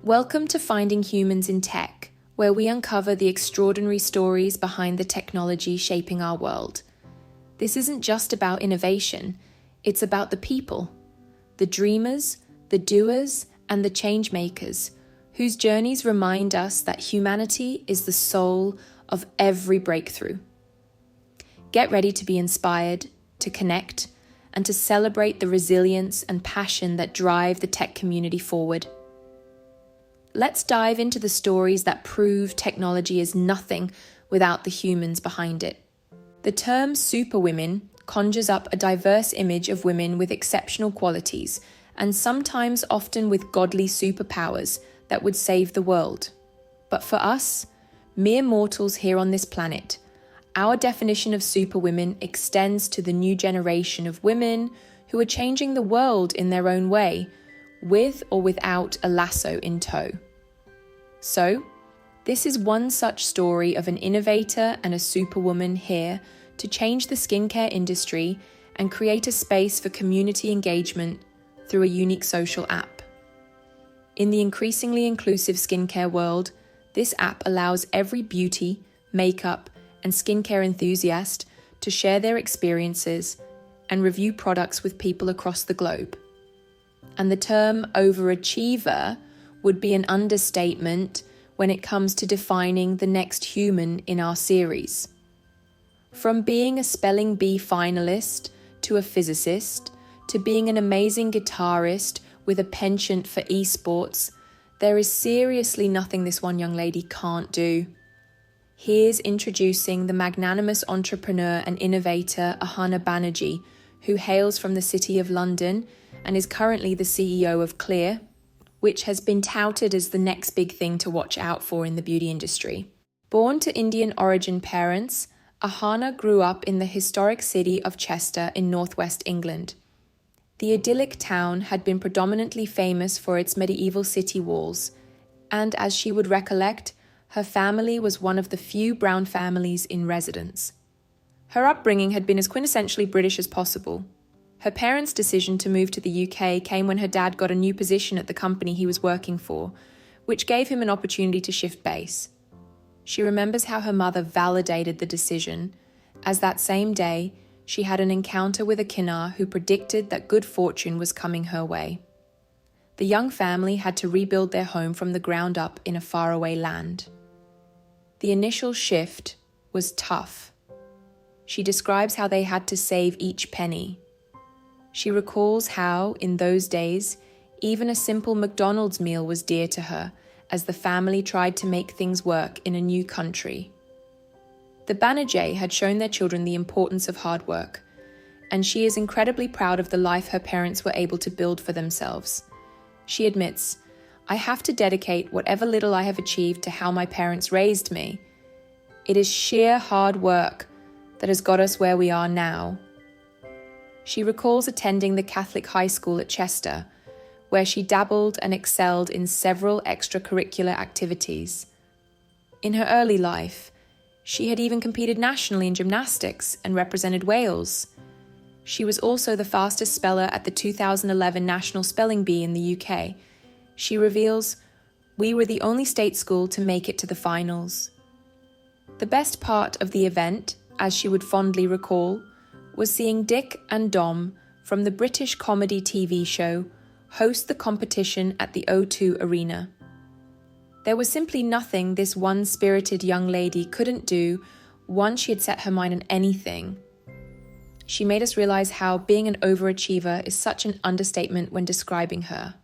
Welcome to Finding Humans in Tech, where we uncover the extraordinary stories behind the technology shaping our world. This isn't just about innovation, it's about the people, the dreamers, the doers, and the change makers, whose journeys remind us that humanity is the soul of every breakthrough. Get ready to be inspired, to connect, and to celebrate the resilience and passion that drive the tech community forward. Let's dive into the stories that prove technology is nothing without the humans behind it. The term superwomen conjures up a diverse image of women with exceptional qualities and sometimes often with godly superpowers that would save the world. But for us, mere mortals here on this planet, our definition of superwomen extends to the new generation of women who are changing the world in their own way, with or without a lasso in tow. So, this is one such story of an innovator and a superwoman here to change the skincare industry and create a space for community engagement through a unique social app. In the increasingly inclusive skincare world, this app allows every beauty, makeup, and skincare enthusiast to share their experiences and review products with people across the globe. And the term overachiever would be an understatement when it comes to defining the next human in our series. From being a spelling bee finalist to a physicist, to being an amazing guitarist with a penchant for esports, there is seriously nothing this one young lady can't do. Here's introducing the magnanimous entrepreneur and innovator Ahana Banerjee, who hails from the City of London and is currently the CEO of Clear, which has been touted as the next big thing to watch out for in the beauty industry. Born to Indian origin parents, Ahana grew up in the historic city of Chester in northwest England. The idyllic town had been predominantly famous for its medieval city walls, and as she would recollect, her family was one of the few brown families in residence. Her upbringing had been as quintessentially British as possible. Her parents' decision to move to the UK came when her dad got a new position at the company he was working for, which gave him an opportunity to shift base. She remembers how her mother validated the decision, as that same day, she had an encounter with a Kinnar who predicted that good fortune was coming her way. The young family had to rebuild their home from the ground up in a faraway land. The initial shift was tough. She describes how they had to save each penny. She recalls how, in those days, even a simple McDonald's meal was dear to her as the family tried to make things work in a new country. The Banerjee had shown their children the importance of hard work, and she is incredibly proud of the life her parents were able to build for themselves. She admits, "I have to dedicate whatever little I have achieved to how my parents raised me. It is sheer hard work that has got us where we are now." She recalls attending the Catholic high school at Chester, where she dabbled and excelled in several extracurricular activities. In her early life, she had even competed nationally in gymnastics and represented Wales. She was also the fastest speller at the 2011 National Spelling Bee in the UK. She reveals, "We were the only state school to make it to the finals." The best part of the event, as she would fondly recall, was seeing Dick and Dom from the British comedy TV show host the competition at the O2 Arena. There was simply nothing this one-spirited young lady couldn't do once she had set her mind on anything. She made us realize how being an overachiever is such an understatement when describing her.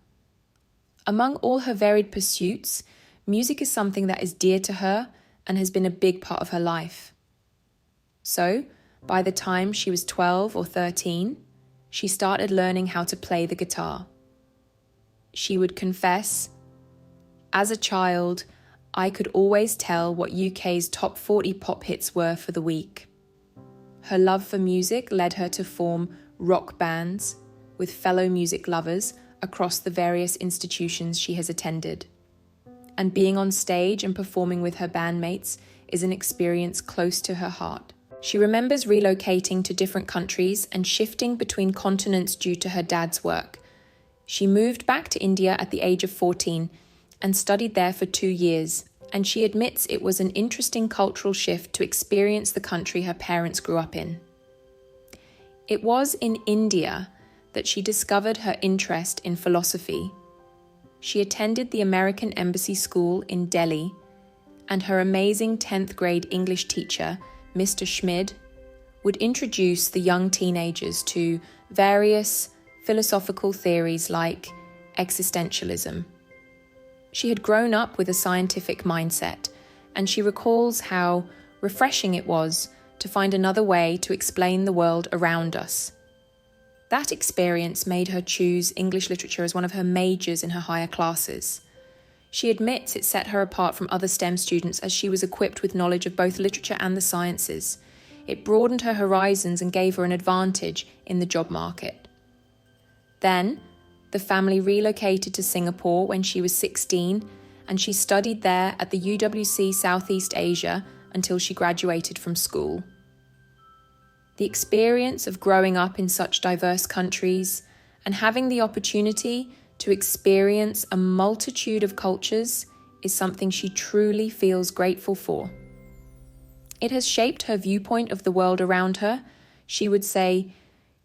Among all her varied pursuits, music is something that is dear to her and has been a big part of her life. So, by the time she was 12 or 13, she started learning how to play the guitar. She would confess, "As a child, I could always tell what UK's top 40 pop hits were for the week." Her love for music led her to form rock bands with fellow music lovers across the various institutions she has attended. And being on stage and performing with her bandmates is an experience close to her heart. She remembers relocating to different countries and shifting between continents due to her dad's work. She moved back to India at the age of 14 and studied there for 2 years, and she admits it was an interesting cultural shift to experience the country her parents grew up in. It was in India that she discovered her interest in philosophy. She attended the American Embassy School in Delhi, and her amazing 10th grade English teacher, Mr. Schmid, would introduce the young teenagers to various philosophical theories like existentialism. She had grown up with a scientific mindset, and she recalls how refreshing it was to find another way to explain the world around us. That experience made her choose English literature as one of her majors in her higher classes. She admits it set her apart from other STEM students as she was equipped with knowledge of both literature and the sciences. It broadened her horizons and gave her an advantage in the job market. Then, the family relocated to Singapore when she was 16, and she studied there at the UWC Southeast Asia until she graduated from school. The experience of growing up in such diverse countries and having the opportunity to experience a multitude of cultures is something she truly feels grateful for. It has shaped her viewpoint of the world around her. She would say,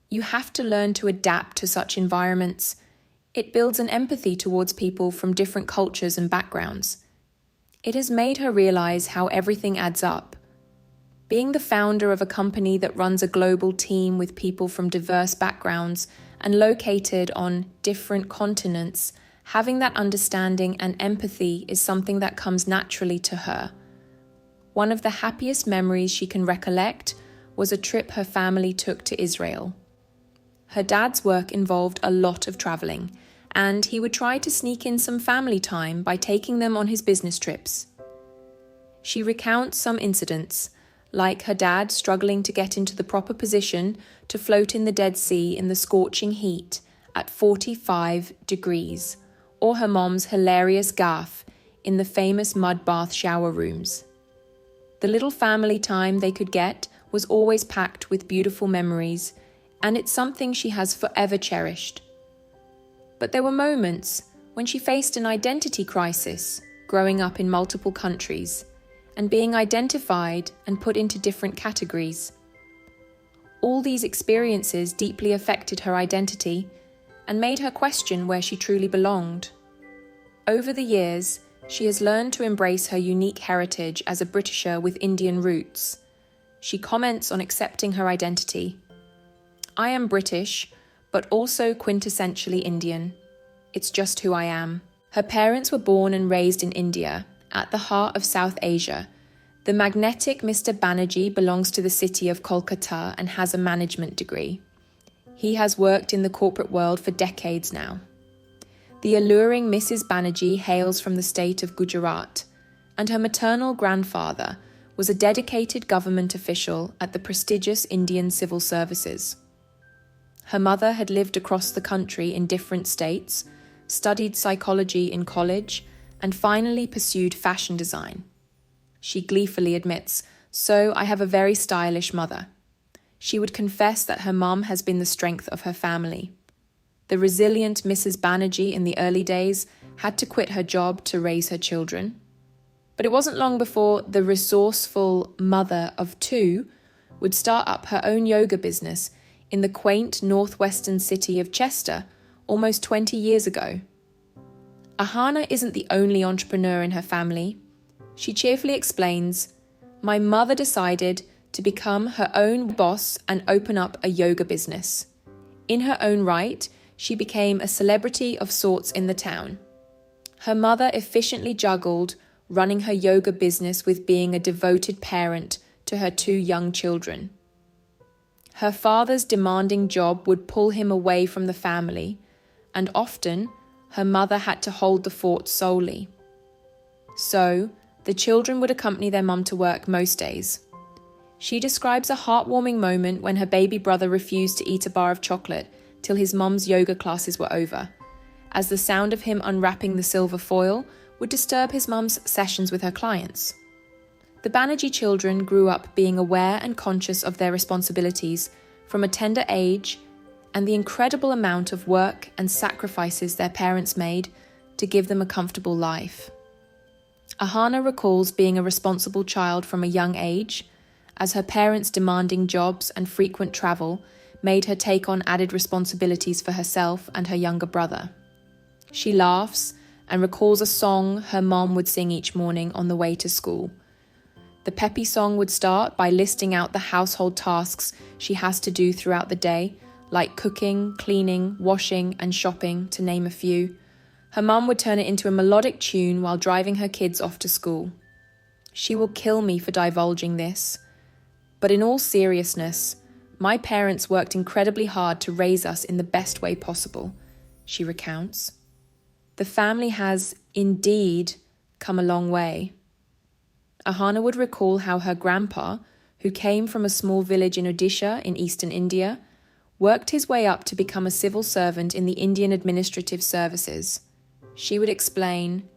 "You have to learn to adapt to such environments. It builds an empathy towards people from different cultures and backgrounds." It has made her realize how everything adds up. Being the founder of a company that runs a global team with people from diverse backgrounds and located on different continents, having that understanding and empathy is something that comes naturally to her. One of the happiest memories she can recollect was a trip her family took to Israel. Her dad's work involved a lot of traveling, and he would try to sneak in some family time by taking them on his business trips. She recounts some incidents, like her dad struggling to get into the proper position to float in the Dead Sea in the scorching heat at 45 degrees, or her mom's hilarious gaffe in the famous mud bath shower rooms. The little family time they could get was always packed with beautiful memories, and it's something she has forever cherished. But there were moments when she faced an identity crisis, growing up in multiple countries, and being identified and put into different categories. All these experiences deeply affected her identity and made her question where she truly belonged. Over the years, she has learned to embrace her unique heritage as a Britisher with Indian roots. She comments on accepting her identity. "I am British, but also quintessentially Indian. It's just who I am." Her parents were born and raised in India, at the heart of South Asia. The magnetic Mr. Banerjee belongs to the city of Kolkata and has a management degree. He has worked in the corporate world for decades now. The alluring Mrs. Banerjee hails from the state of Gujarat, and her maternal grandfather was a dedicated government official at the prestigious Indian Civil Services. Her mother had lived across the country in different states, studied psychology in college, and finally pursued fashion design. She gleefully admits, "So I have a very stylish mother." She would confess that her mum has been the strength of her family. The resilient Mrs. Banerjee in the early days had to quit her job to raise her children. But it wasn't long before the resourceful mother of two would start up her own yoga business in the quaint northwestern city of Chester almost 20 years ago. Ahana isn't the only entrepreneur in her family. She cheerfully explains, "My mother decided to become her own boss and open up a yoga business. In her own right, she became a celebrity of sorts in the town. Her mother efficiently juggled running her yoga business with being a devoted parent to her 2 young children. Her father's demanding job would pull him away from the family, and often her mother had to hold the fort solely. So, the children would accompany their mum to work most days. She describes a heartwarming moment when her baby brother refused to eat a bar of chocolate till his mum's yoga classes were over, as the sound of him unwrapping the silver foil would disturb his mum's sessions with her clients. The Banerjee children grew up being aware and conscious of their responsibilities from a tender age, and the incredible amount of work and sacrifices their parents made to give them a comfortable life. Ahana recalls being a responsible child from a young age, as her parents' demanding jobs and frequent travel made her take on added responsibilities for herself and her younger brother. She laughs and recalls a song her mom would sing each morning on the way to school. The peppy song would start by listing out the household tasks she has to do throughout the day, like cooking, cleaning, washing, and shopping, to name a few. Her mum would turn it into a melodic tune while driving her kids off to school. She will kill me for divulging this. But in all seriousness, my parents worked incredibly hard to raise us in the best way possible, she recounts. The family has, indeed, come a long way. Ahana would recall how her grandpa, who came from a small village in Odisha in eastern India, worked his way up to become a civil servant in the Indian Administrative Services. She would explain,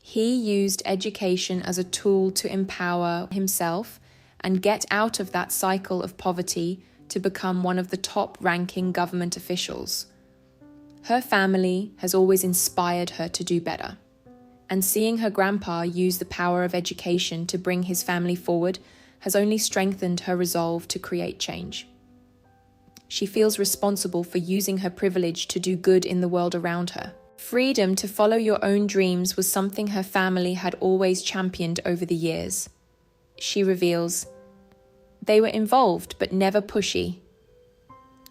he used education as a tool to empower himself and get out of that cycle of poverty to become one of the top-ranking government officials. Her family has always inspired her to do better, and seeing her grandpa use the power of education to bring his family forward has only strengthened her resolve to create change. She feels responsible for using her privilege to do good in the world around her. Freedom to follow your own dreams was something her family had always championed over the years. She reveals, they were involved but never pushy.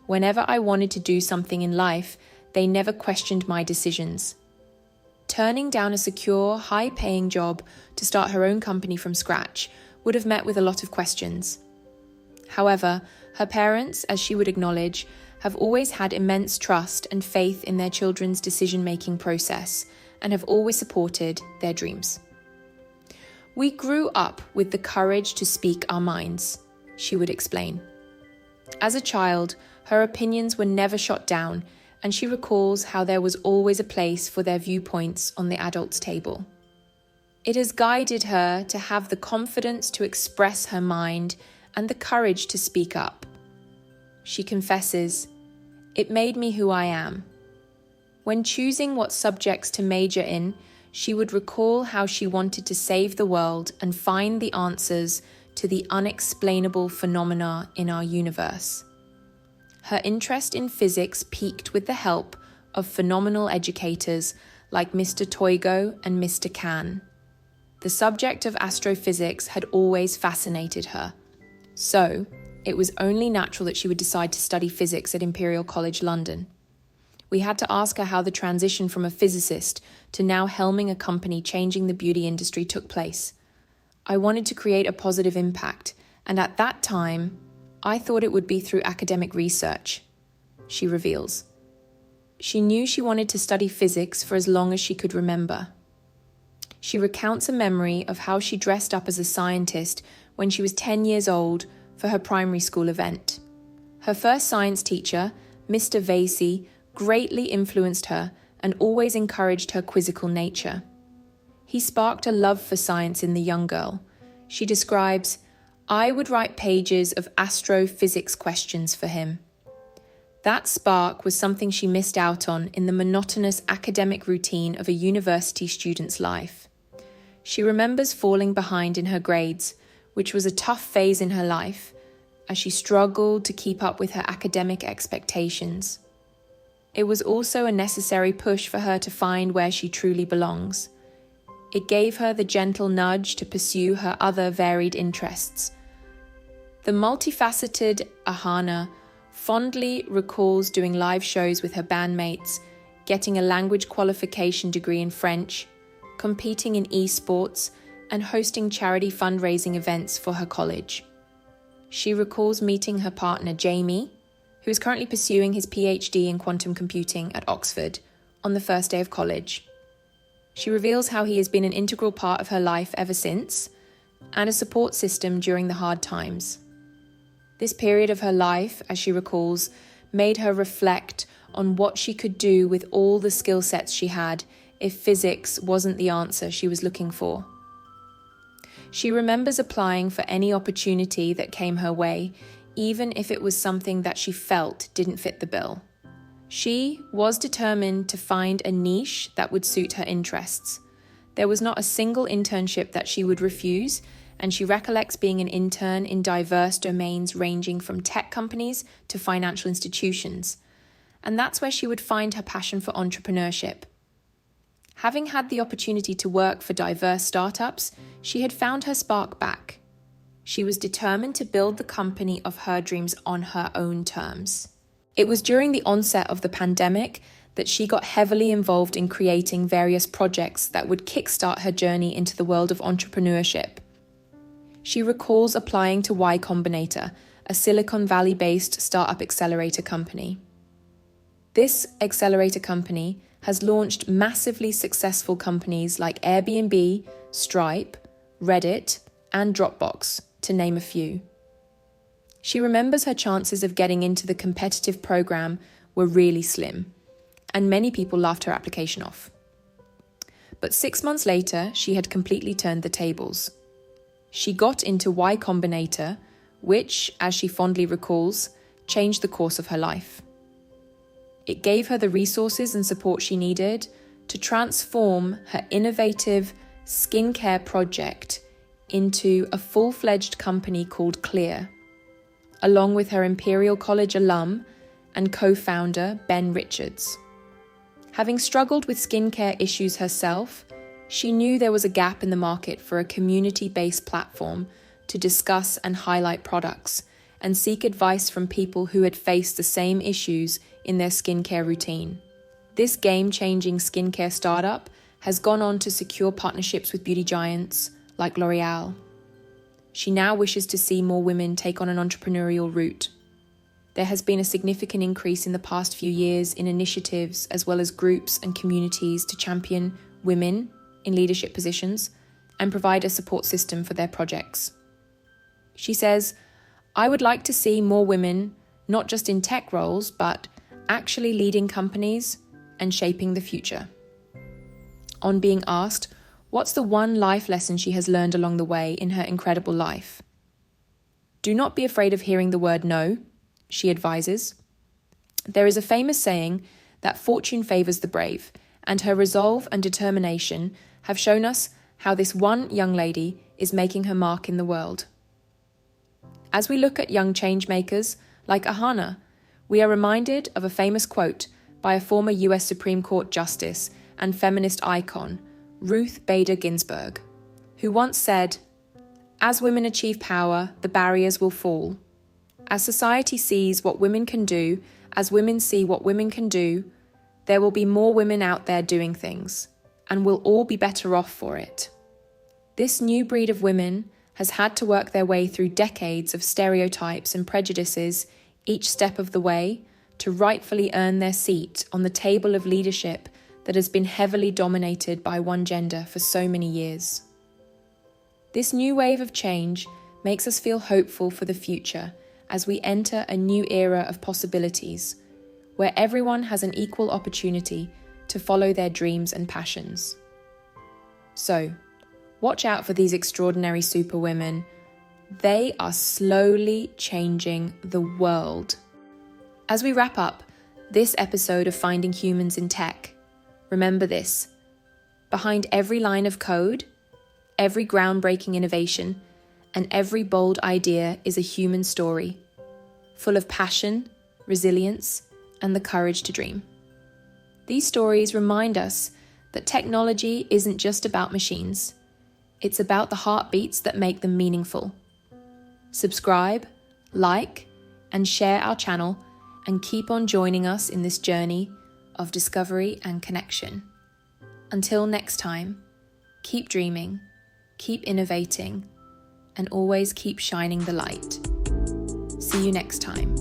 Whenever I wanted to do something in life, they never questioned my decisions. Turning down a secure, high-paying job to start her own company from scratch would have met with a lot of questions. However, her parents, as she would acknowledge, have always had immense trust and faith in their children's decision-making process and have always supported their dreams. We grew up with the courage to speak our minds, she would explain. As a child, her opinions were never shot down, and she recalls how there was always a place for their viewpoints on the adults' table. It has guided her to have the confidence to express her mind and the courage to speak up. She confesses, it made me who I am. When choosing what subjects to major in, she would recall how she wanted to save the world and find the answers to the unexplainable phenomena in our universe. Her interest in physics peaked with the help of phenomenal educators like Mr. Toigo and Mr. Khan. The subject of astrophysics had always fascinated her. So, it was only natural that she would decide to study physics at Imperial College London. We had to ask her how the transition from a physicist to now helming a company changing the beauty industry took place. I wanted to create a positive impact, and at that time, I thought it would be through academic research, she reveals. She knew she wanted to study physics for as long as she could remember. She recounts a memory of how she dressed up as a scientist when she was 10 years old for her primary school event. Her first science teacher, Mr. Vasey, greatly influenced her and always encouraged her quizzical nature. He sparked a love for science in the young girl. She describes, I would write pages of astrophysics questions for him. That spark was something she missed out on in the monotonous academic routine of a university student's life. She remembers falling behind in her grades, which was a tough phase in her life, as she struggled to keep up with her academic expectations. It was also a necessary push for her to find where she truly belongs. It gave her the gentle nudge to pursue her other varied interests. The multifaceted Ahana fondly recalls doing live shows with her bandmates, getting a language qualification degree in French, competing in esports, and hosting charity fundraising events for her college. She recalls meeting her partner Jamie, who is currently pursuing his PhD in quantum computing at Oxford, on the first day of college. She reveals how he has been an integral part of her life ever since, and a support system during the hard times. This period of her life, as she recalls, made her reflect on what she could do with all the skill sets she had if physics wasn't the answer she was looking for. She remembers applying for any opportunity that came her way, even if it was something that she felt didn't fit the bill. She was determined to find a niche that would suit her interests. There was not a single internship that she would refuse, and she recollects being an intern in diverse domains ranging from tech companies to financial institutions. And that's where she would find her passion for entrepreneurship. Having had the opportunity to work for diverse startups, she had found her spark back. She was determined to build the company of her dreams on her own terms. It was during the onset of the pandemic that she got heavily involved in creating various projects that would kickstart her journey into the world of entrepreneurship. She recalls applying to YCombinator, a Silicon Valley-based startup accelerator company. This accelerator company has launched massively successful companies like Airbnb, Stripe, Reddit, and Dropbox, to name a few. She remembers her chances of getting into the competitive program were really slim, and many people laughed her application off. But 6 months later, she had completely turned the tables. She got into Y Combinator, which, as she fondly recalls, changed the course of her life. It gave her the resources and support she needed to transform her innovative skincare project into a full-fledged company called Clear, along with her Imperial College alum and co-founder Ben Richards. Having struggled with skincare issues herself, she knew there was a gap in the market for a community-based platform to discuss and highlight products and seek advice from people who had faced the same issues in their skincare routine. This game-changing skincare startup has gone on to secure partnerships with beauty giants like L'Oreal. She now wishes to see more women take on an entrepreneurial route. There has been a significant increase in the past few years in initiatives as well as groups and communities to champion women in leadership positions and provide a support system for their projects. She says, "I would like to see more women, not just in tech roles, but actually leading companies and shaping the future." On being asked, what's the one life lesson she has learned along the way in her incredible life? Do not be afraid of hearing the word no, she advises. There is a famous saying that fortune favours the brave, and her resolve and determination have shown us how this one young lady is making her mark in the world. As we look at young change makers like Ahana, we are reminded of a famous quote by a former US Supreme Court Justice and feminist icon, Ruth Bader Ginsburg, who once said, "As women achieve power, the barriers will fall. As society sees what women can do, as women see what women can do, there will be more women out there doing things, and we'll all be better off for it." This new breed of women has had to work their way through decades of stereotypes and prejudices each step of the way to rightfully earn their seat on the table of leadership that has been heavily dominated by one gender for so many years. This new wave of change makes us feel hopeful for the future as we enter a new era of possibilities, where everyone has an equal opportunity to follow their dreams and passions. So, watch out for these extraordinary superwomen. They are slowly changing the world. As we wrap up this episode of Finding Humans in Tech, remember this: behind every line of code, every groundbreaking innovation, and every bold idea is a human story, full of passion, resilience, and the courage to dream. These stories remind us that technology isn't just about machines. It's about the heartbeats that make them meaningful. Subscribe, like, and share our channel, and keep on joining us in this journey of discovery and connection. Until next time, keep dreaming, keep innovating, and always keep shining the light. See you next time.